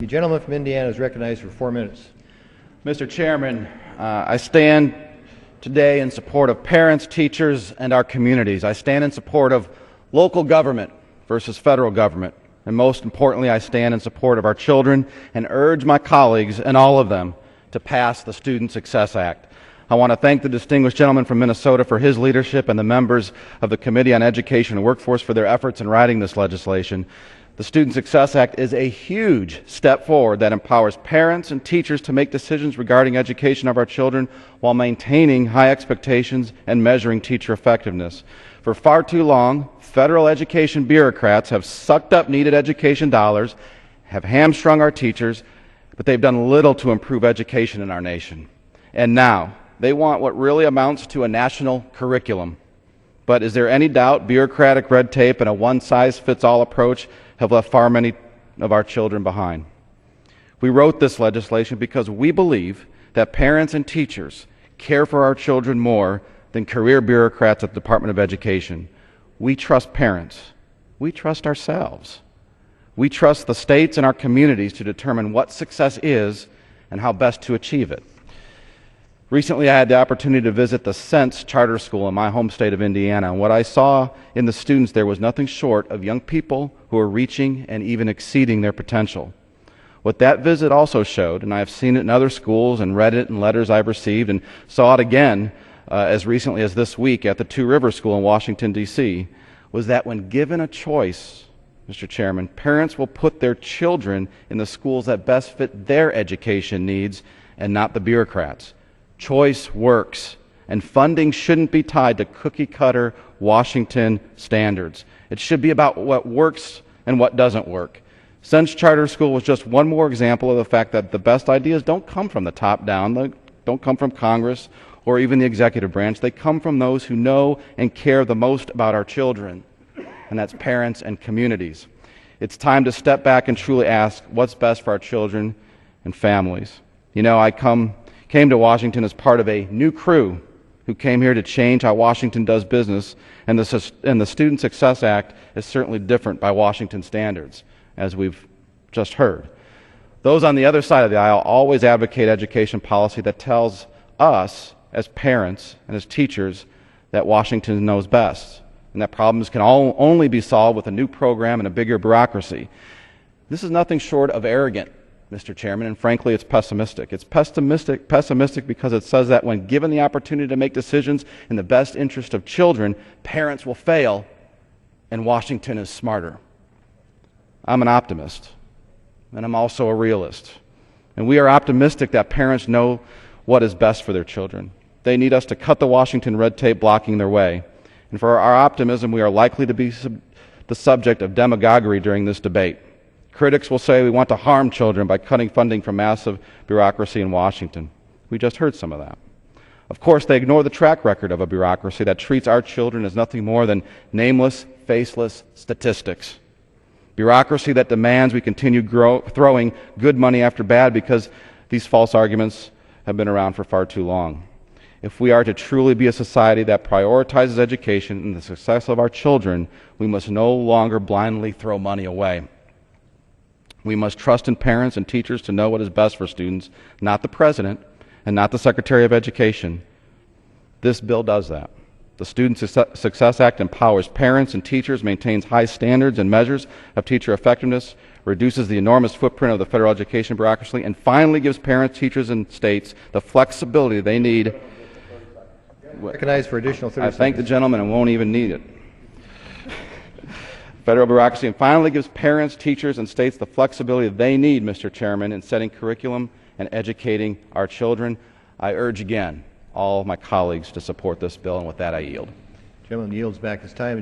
The gentleman from Indiana is recognized for 4 minutes. Mr. Chairman, I stand today in support of parents, teachers, and our communities. I stand in support of local government versus federal government. And most importantly, I stand in support of our children and urge my colleagues and all of them to pass the Student Success Act. I want to thank the distinguished gentleman from Minnesota for his leadership and the members of the Committee on Education and Workforce for their efforts in writing this legislation. The Student Success Act is a huge step forward that empowers parents and teachers to make decisions regarding education of our children while maintaining high expectations and measuring teacher effectiveness. For far too long, federal education bureaucrats have sucked up needed education dollars, have hamstrung our teachers, but they've done little to improve education in our nation. And now, they want what really amounts to a national curriculum. But is there any doubt bureaucratic red tape and a one-size-fits-all approach have left far many of our children behind? We wrote this legislation because we believe that parents and teachers care for our children more than career bureaucrats at the Department of Education. We trust parents. We trust ourselves. We trust the states and our communities to determine what success is and how best to achieve it. Recently, I had the opportunity to visit the Sense Charter School in my home state of Indiana, and what I saw in the students there was nothing short of young people who are reaching and even exceeding their potential. What that visit also showed, and I have seen it in other schools and read it in letters I've received and saw it again as recently as this week at the Two Rivers School in Washington, D.C., was that when given a choice, Mr. Chairman, parents will put their children in the schools that best fit their education needs and not the bureaucrats. Choice works, and funding shouldn't be tied to cookie-cutter Washington standards. It should be about what works and what doesn't work. Sense Charter School was just one more example of the fact that the best ideas don't come from the top down, they don't come from Congress or even the executive branch. They come from those who know and care the most about our children, and that's parents and communities. It's time to step back and truly ask what's best for our children and families. You know, I came to Washington as part of a new crew who came here to change how Washington does business, and the Student Success Act is certainly different by Washington standards, as we've just heard. Those on the other side of the aisle always advocate education policy that tells us, as parents and as teachers, that Washington knows best, and that problems can only be solved with a new program and a bigger bureaucracy. This is nothing short of arrogant, Mr. Chairman, and frankly, it's pessimistic. It's pessimistic because it says that when given the opportunity to make decisions in the best interest of children, parents will fail, and Washington is smarter. I'm an optimist, and I'm also a realist. And we are optimistic that parents know what is best for their children. They need us to cut the Washington red tape blocking their way. And for our optimism, we are likely to be the subject of demagoguery during this debate. Critics will say we want to harm children by cutting funding from massive bureaucracy in Washington. We just heard some of that. Of course, they ignore the track record of a bureaucracy that treats our children as nothing more than nameless, faceless statistics. Bureaucracy that demands we continue throwing good money after bad because these false arguments have been around for far too long. If we are to truly be a society that prioritizes education and the success of our children, we must no longer blindly throw money away. We must trust in parents and teachers to know what is best for students, not the President and not the Secretary of Education. This bill does that. The Student Success Act empowers parents and teachers, maintains high standards and measures of teacher effectiveness, reduces the enormous footprint of the federal education bureaucracy, and finally gives parents, teachers, and states the flexibility they need. Recognized for additional 30 seconds. I thank the gentleman and won't even need it. Federal bureaucracy, and finally gives parents, teachers, and states the flexibility they need, Mr. Chairman, in setting curriculum and educating our children. I urge again all of my colleagues to support this bill, and with that I yield. The gentleman yields back his time.